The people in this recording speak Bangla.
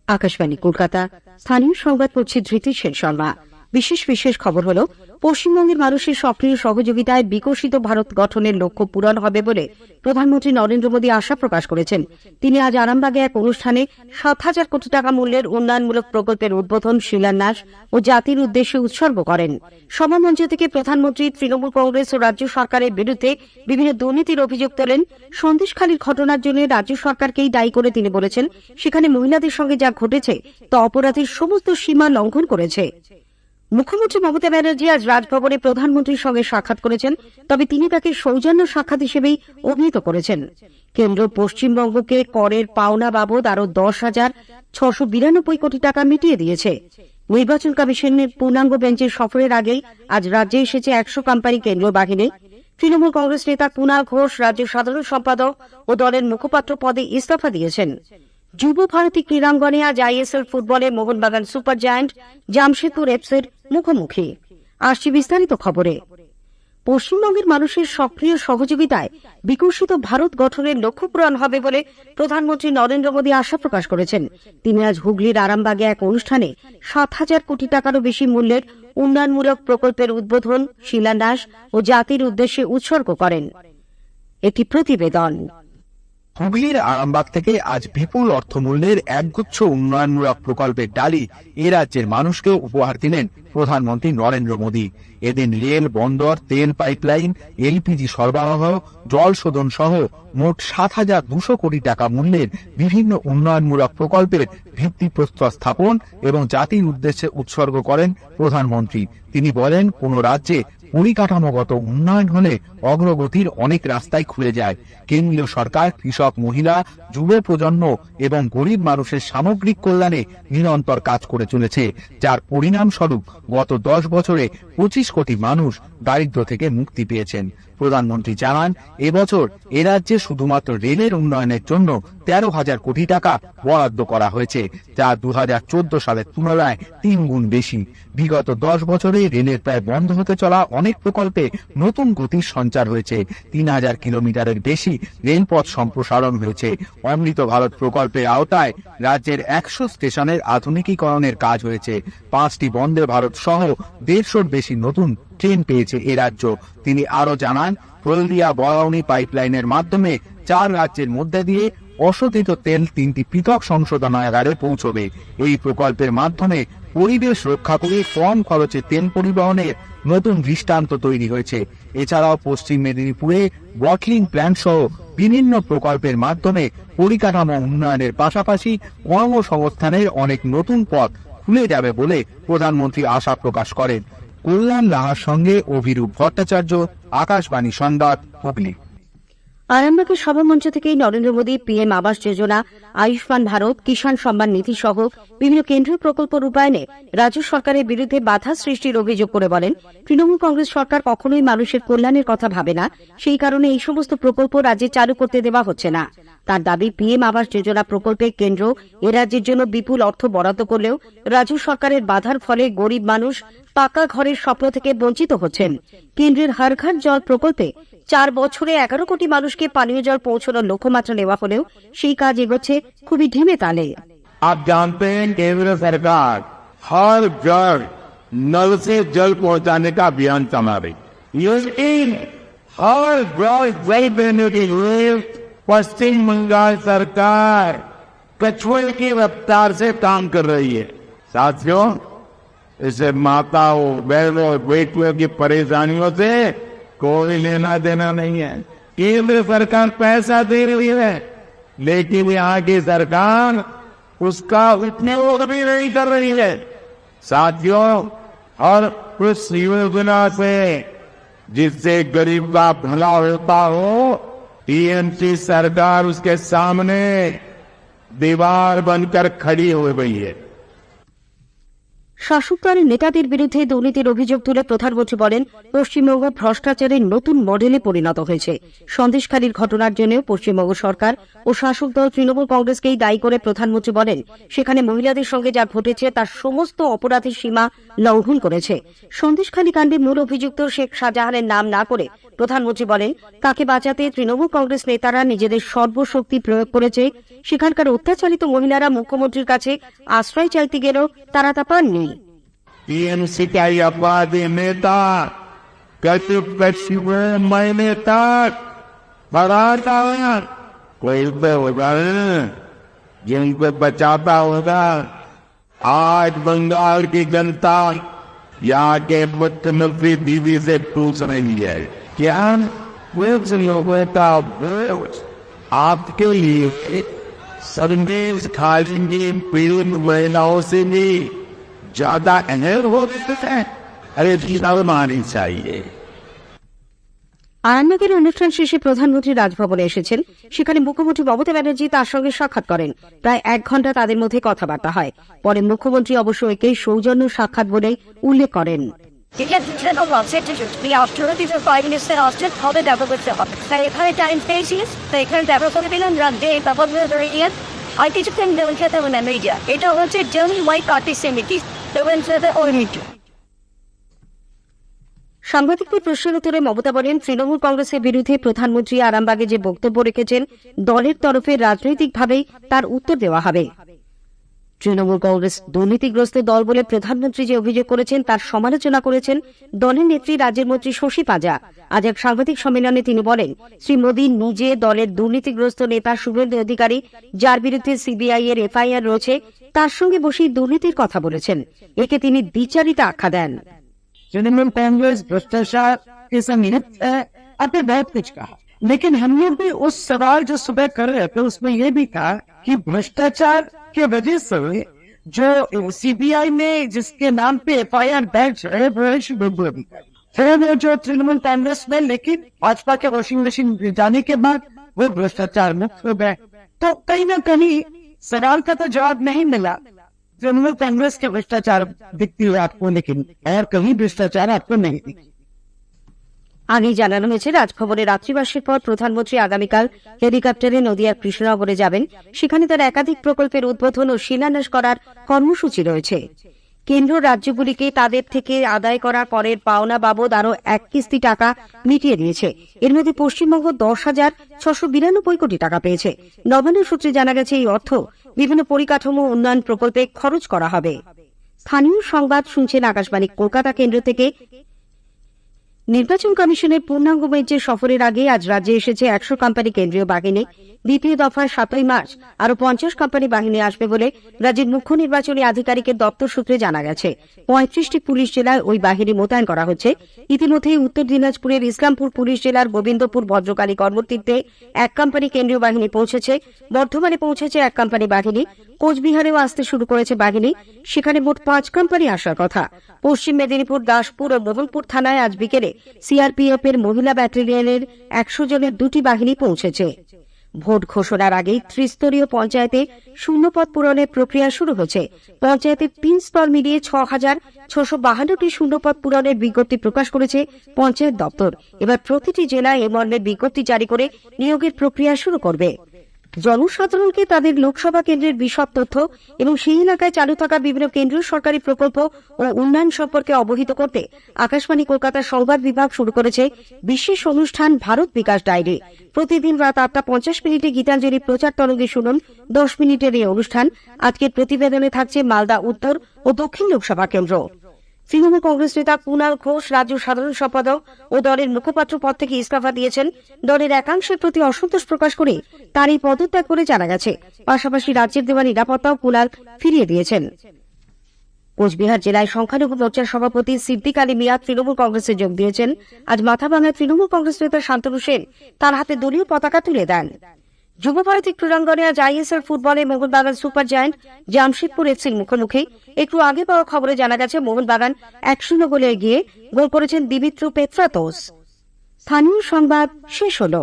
আকাশবাণী কলকাতা। স্থানীয় সংবাদ পড়ছি ধৃতি সেন শর্মা। বিশেষ খবর হল, পশ্চিমবঙ্গের মানুষের সক্রিয় সহযোগিতায় বিকশিত ভারত গঠনের লক্ষ্য পূরণ হবে বলে প্রধানমন্ত্রী নরেন্দ্র মোদী আশা প্রকাশ করেছেন। তিনি আজ আরামবাগে এক অনুষ্ঠানে ৭,০০০ কোটি টাকা মূল্যের উন্নয়নমূলক প্রকল্পের উদ্বোধন, শিলান্যাস ও জাতির উদ্দেশ্যে উৎসর্গ করেন। সভামঞ্চ থেকে প্রধানমন্ত্রী তৃণমূল কংগ্রেস ও রাজ্য সরকারের বিরুদ্ধে বিভিন্ন দুর্নীতির অভিযোগ তোলেন। সন্দেশখালীর ঘটনার জন্য রাজ্য সরকারকেই দায়ী করে তিনি বলেছেন, সেখানে মহিলাদের সঙ্গে যা ঘটেছে তা অপরাধের সমস্ত সীমা লঙ্ঘন করেছে। মুখ্যমন্ত্রী মমতা ব্যানার্জি আজ রাজভবনে প্রধানমন্ত্রীর সঙ্গে সাক্ষাৎ করেছেন, তবে তিনি তাকে সৌজন্য সাক্ষাৎ হিসেবেই অভিহিত করেছেন। কেন্দ্র পশ্চিমবঙ্গকে করের পাওনা বাবদ আরও 10,692 কোটি টাকা মিটিয়ে দিয়েছে। নির্বাচন কমিশনের পূর্ণাঙ্গ বেঞ্চের সফরের আগেই আজ রাজ্যে এসেছে 100 কোম্পানি কেন্দ্র বাহিনী। তৃণমূল কংগ্রেস নেতা কুণাল ঘোষ রাজ্য সাধারণ সম্পাদক ও দলের মুখপাত্র পদে ইস্তফা দিয়েছেন। যুব ভারতী ক্রীড়াঙ্গনে আজ আইএসএল ফুটবলে মোহনবাগান সুপার জায়ান্ট জামশেদপুর এফসির মুখোমুখি। আসছি বিস্তারিত খবরে। পশ্চিমবঙ্গের মানুষের সক্রিয় সহযোগিতায় বিকশিত ভারত গঠনের লক্ষ্য পূরণ হবে বলে প্রধানমন্ত্রী নরেন্দ্র মোদী আশা প্রকাশ করেছেন। তিনি আজ হুগলির আরামবাগে এক অনুষ্ঠানে ৭,০০০ কোটি টাকারও বেশি মূল্যের উন্নয়নমূলক প্রকল্পের উদ্বোধন, শিলান্যাস ও জাতির উদ্দেশ্যে উৎসর্গ করেন। একটি প্রতিবেদন। হুগলির আরামবাগ থেকে আজ বিপুল অর্থমূল্যের একগুচ্ছ উন্নয়নমূলক প্রকল্পের ডালি এ রাজ্যের মানুষকে উপহার দিলেন প্রধানমন্ত্রী নরেন্দ্র মোদী। এদিন রেল, বন্দর, তেল পাইপলাইন, এলপিজি সরবরাহ, জল শোধন সহ মোট ৭,২০০ কোটি টাকা মূল্যের বিভিন্ন উন্নয়নমূলক প্রকল্পের ভিত্তিপ্রস্তর স্থাপন এবং জাতির উদ্দেশ্যে উৎসর্গ করেন প্রধানমন্ত্রী। তিনি বলেন, কোন রাজ্যে পরিকাঠামোগত উন্নয়ন হলে অগ্রগতির অনেক রাস্তাই খুলে যায়। কেন্দ্রীয় সরকার কৃষক, মহিলা, যুব প্রজন্ম এবং গরিব মানুষের সামগ্রিক কল্যাণে নিরন্তর কাজ করে চলেছে, যার পরিণামস্বরূপ গত 10 বছরে 25 কোটি মানুষ দারিদ্র্য থেকে মুক্তি পেয়েছেন। প্রধানমন্ত্রী জানান, এবছর এ রাজ্যে শুধুমাত্র রেলের উন্নয়নের জন্য 13,000 কোটি টাকা বরাদ্দ করা হয়েছে, যা 2014 সালের তুলনায় 3 গুণ বেশি। বিগত 10 বছরে রেলের প্রায় বন্ধ হতে চলা অনেক প্রকল্পে নতুন গতির সঞ্চার হয়েছে। 3,000 কিলোমিটারের বেশি রেলপথ সম্প্রসারণ হয়েছে। অমৃত ভারত প্রকল্পের আওতায় রাজ্যের 100 স্টেশনের আধুনিকীকরণের কাজ হয়েছে। 5টি বন্দে ভারত সহ 150-র বেশি নতুন ট্রেন পেয়েছে এ রাজ্য। তিনি আরো জানান, হলদিয়া বরাউনি পাইপলাইনের মাধ্যমে 4 রাজ্যের মধ্যে দিয়ে অশোধিত তেল 3টি পৃথক সংশোধনাগারে পৌঁছবে। এই প্রকল্পের মাধ্যমে পরিবেশ রক্ষা করে কম খরচে তেল পরিবহনের নতুন দৃষ্টান্ত তৈরি হয়েছে। এছাড়াও পশ্চিম মেদিনীপুরে বটলিং প্ল্যান্ট সহ বিভিন্ন প্রকল্পের মাধ্যমে পরিকাঠামো উন্নয়নের পাশাপাশি কর্মসংস্থানের অনেক নতুন পথ খুলে যাবে বলে প্রধানমন্ত্রী আশা প্রকাশ করেন। কল্যাণ লাহার সঙ্গে অভিরূপ ভট্টাচার্য, আকাশবাণী সংবাদ, হুগলি। আরামবাগের সভামঞ্চ থেকেই নরেন্দ্র মোদী পিএম আবাস যোজনা, আয়ুষ্মান ভারত, কিষাণ সম্মান নিধি সহ বিভিন্ন কেন্দ্রীয় প্রকল্প রূপায়ণে রাজ্য সরকারের বিরুদ্ধে বাধা সৃষ্টির অভিযোগ করে বলেন, তৃণমূল কংগ্রেস সরকার কখনোই মানুষের কল্যাণের কথা ভাবে না, সেই কারণে এই সমস্ত প্রকল্প রাজ্যে চালু করতে দেওয়া হচ্ছে না। তার দাবি, পিএম আবাস যোজনা প্রকল্পে কেন্দ্র এ রাজ্যের জন্য বিপুল অর্থ বরাদ্দ করলেও রাজ্য সরকারের বাধার ফলে গরিব মানুষ পাকা ঘরের স্বপ্ন থেকে বঞ্চিত হচ্ছেন। কেন্দ্রের হর ঘর জল প্রকল্পে 4 বছরে 11 কোটি মানুষকে পানীয় জল পৌঁছানোর লক্ষ্যমাত্রা নেওয়া হলেও সেই কাজ এগোচ্ছে খুবই ঢিমে তালে। आप जानते हैं, केंद्र सरकार हर घर नल से जल पहुंचाने का अभियान चला रही। लेकिन हर घर जल देने के लिए पश्चिम बंगाल सरकार कछुए की रफ्तार से काम कर रही है। साथियों, इसे माताओं, बहनों, बेटियों की परेशानियों से कोई लेना देना नहीं है। केंद्र सरकार पैसा दे रही है, लेकिन यहाँ की सरकार उसका उपयोग भी नहीं कर रही है। साथियों, और उस योजना से जिससे गरीब का भला होता हो, टीएमसी सरकार उसके सामने दीवार बनकर खड़ी हो गई है। শাসক দলের নেতাদের বিরুদ্ধে দুর্নীতির অভিযোগ তুলে প্রধানমন্ত্রী বলেন, পশ্চিমবঙ্গ ভ্রষ্টাচারের নতুন মডেলে পরিণত হয়েছে। সন্দেশখালীর ঘটনার জন্য পশ্চিমবঙ্গ সরকার ও শাসক দল তৃণমূল কংগ্রেসকেই দায়ী করে প্রধানমন্ত্রী বলেন, সেখানে মহিলাদের সঙ্গে যা ঘটেছে তার সমস্ত অপরাধের সীমা লঙ্ঘন করেছে। সন্দেশখালী কাণ্ডে মূল অভিযুক্ত শেখ শাহজাহানের নাম না করে প্রধানমন্ত্রী বলেন, তাকে বাঁচাতে তৃণমূল কংগ্রেস নেতারা নিজেদের সর্বশক্তি প্রয়োগ করেছে। সেখানকার অত্যাচারিত মহিলারা মুখ্যমন্ত্রীর কাছে আশ্রয় চাইতে গেলেও তারা তা পাননি। टीएमसी का ये अपराधी नेता महीने तक बढ़ाता है, कोई पे होगा जिन पे बचाता होगा। आज बंगाल की जनता यहाँ के मुख्यमंत्री दीदी से पूछ रही है, क्या लोगों का वोट आपके लिए संदेश खाली पीड़ित महिलाओं से नहीं ज्यादा अहम हो गए हैं? अरे मानी चाहिए। আরামবাগের অনুষ্ঠান শেষে প্রধানমন্ত্রী রাজভবনে এসেছেন। সেখানে মুখ্যমন্ত্রী মমতা ব্যানার্জি তার সঙ্গে সাক্ষাৎ করেন। প্রায় 1 ঘণ্টা তাদের মধ্যে কথাবার্তা হয়। পরে মুখ্যমন্ত্রী অবশ্য একে সৌজন্য সাক্ষাৎ বলে উল্লেখ করেন। এটা হচ্ছে জেনুইন হোয়াইট আর্টিসেমিটি। সাংবাদিকদের প্রশ্নের উত্তরে মমতা বলেন, তৃণমূল কংগ্রেসের বিরুদ্ধে প্রধানমন্ত্রী আরামবাগে যে বক্তব্য রেখেছেন, দলের তরফে রাজনৈতিকভাবেই তার উত্তর দেওয়া হবে। তৃণমূল কংগ্রেস দুর্নীতিগ্রস্ত দল বলে প্রধানমন্ত্রী যে অভিযোগ করেছেন তার সমালোচনা করেছেন দলের নেত্রী রাজ্যের মন্ত্রী শশী পাঁজা। আজ এক সাংবাদিক সম্মেলনে তিনি বলেন, শ্রী মোদী নিজে দলের দুর্নীতিগ্রস্ত নেতা শুভেন্দু অধিকারী, যার বিরুদ্ধে সিবিআই এর এফআইআর রয়েছে, তার সঙ্গে বসেই দুর্নীতির কথা বলেছেন। একে তিনি দ্বিচারিতা আখ্যা দেন। तृणमूल कांग्रेस भ्रष्टाचार के संगीत आपने बहुत कुछ कहा, लेकिन हम लोग भी उस सवाल जो सुबह कर रहे थे उसमें यह भी कहा कि भ्रष्टाचार की वजह से जो सीबीआई में जिसके नाम पे एफआईआर दर्ज है वो शुभेंदु अधिकारी, फिर जो तृणमूल कांग्रेस में, लेकिन भाजपा के वॉशिंग मशीन जाने के बाद वो भ्रष्टाचार मुक्त हो गए। तो कहीं ना कहीं सवाल का तो जवाब नहीं मिला। तृणमूल कांग्रेस के भ्रष्टाचार दिखती हुई आपको, लेकिन और कहीं भ्रष्टाचार आपको नहीं दिखती। আগেই জানানো হয়েছে, রাজভবনে রাত্রিবাসের পর প্রধানমন্ত্রী আগামীকাল হেলিকপ্টারে নদিয়ার কৃষ্ণনগরে যাবেন। সেখানে তার একাধিক প্রকল্পের উদ্বোধন ও শিলান্যাস করার কর্মসূচি রয়েছে। কেন্দ্র রাজ্যগুলিকে তাদের থেকে আদায় করা করের পাওনা বাবদ আরও 1 কিস্তি টাকা মিটিয়ে দিয়েছে। এর মধ্যে পশ্চিমবঙ্গ 10,692 কোটি টাকা পেয়েছে। নবান্ন সূত্রে জানা গেছে, এই অর্থ বিভিন্ন পরিকাঠামো উন্নয়ন প্রকল্পে খরচ করা হবে। স্থানীয় সংবাদ শুনছেন আকাশবাণী কলকাতা কেন্দ্র থেকে। নির্বাচন কমিশনের পূর্ণাঙ্গ বেঞ্চের সফরের আগে আজ রাজ্যে এসেছে 100 কোম্পানি কেন্দ্রীয় বাহিনী। দ্বিতীয় দফায় 7ই মার্চ আরও 50 কোম্পানি বাহিনী আসবে বলে রাজ্যের মুখ্য নির্বাচনী আধিকারিকের দপ্তর সূত্রে জানা গেছে। 35টি পুলিশ জেলায় ওই বাহিনী মোতায়েন করা হচ্ছে। ইতিমধ্যেই উত্তর দিনাজপুরের ইসলামপুর পুলিশ জেলার গোবিন্দপুর ভদ্রকালী কর্মতীর্থে 1 কোম্পানি কেন্দ্রীয় বাহিনী পৌঁছেছে। বর্ধমানে পৌঁছেছে 1 কোম্পানি বাহিনী। কোচবিহারেও আসতে শুরু করেছে বাহিনী। সেখানে মোট 5 কোম্পানি আসার কথা। পশ্চিম মেদিনীপুর, দাসপুর ও মোহনপুর থানায় আজ বিকেলে সিআরপিএফ এর মহিলা ব্যাটালিয়নের 100 জনের 2টি বাহিনী পৌঁছেছে। ভোট ঘোষণার আগেই ত্রিস্তরীয় পঞ্চায়েতে শূন্যপদ পূরণের প্রক্রিয়া শুরু হয়েছে। পঞ্চায়েতের 3 স্তর মিলিয়ে 6,652টি শূন্যপদ পূরণের বিজ্ঞপ্তি প্রকাশ করেছে পঞ্চায়েত দপ্তর। এবার প্রতিটি জেলায় এ মর্মে বিজ্ঞপ্তি জারি করে নিয়োগের প্রক্রিয়া শুরু করবে। জনসাধারণকে তাদের লোকসভা কেন্দ্রের বিশদ তথ্য এবং সেই এলাকায় চালু থাকা বিভিন্ন কেন্দ্রীয় সরকারি প্রকল্প ও উন্নয়ন সম্পর্কে অবহিত করতে আকাশবাণী কলকাতার সংবাদ বিভাগ শুরু করেছে বিশেষ অনুষ্ঠান ভারত বিকাশ ডায়েরি। প্রতিদিন রাত 8:50 গীতাঞ্জলি প্রচার তরঙ্গে শুনুন 10 মিনিটের এই অনুষ্ঠান। আজকের প্রতিবেদনে থাকছে মালদা উত্তর ও দক্ষিণ লোকসভা কেন্দ্র। তৃণমূল কংগ্রেস নেতা কুণাল ঘোষ রাজ্য সাধারণ সম্পাদক ও দলের মুখপাত্র পদ থেকে ইস্তফা দিয়েছেন। দলের একাংশের প্রতি অসন্তোষ প্রকাশ করে তার এই পদত্যাগ করে জানা গেছে। পাশাপাশি রাজ্যের দেওয়া নিরাপত্তাও কুণাল ফিরিয়ে দিয়েছেন। কোচবিহার জেলায় সংখ্যালঘু মোর্চার সভাপতি সিদ্দিক আলী মিয়া তৃণমূল কংগ্রেসে যোগ দিয়েছেন। আজ মাথাভাঙায় তৃণমূল কংগ্রেস নেতা শান্তনু সেন তার হাতে দলীয় পতাকা তুলে দেন। যুবভারতী ক্রীড়াঙ্গনে আজ আইএসএল ফুটবলে মোহনবাগান সুপার জায়ান্ট জামশেদপুর এফসির মুখোমুখি। একটু আগে পাওয়া খবরে জানা গেছে মোহনবাগান 1-0 গোলে এগিয়ে। গোল করেছেন দিমিত্রু পেত্রাতোস। স্থানীয় সংবাদ শেষ হলো।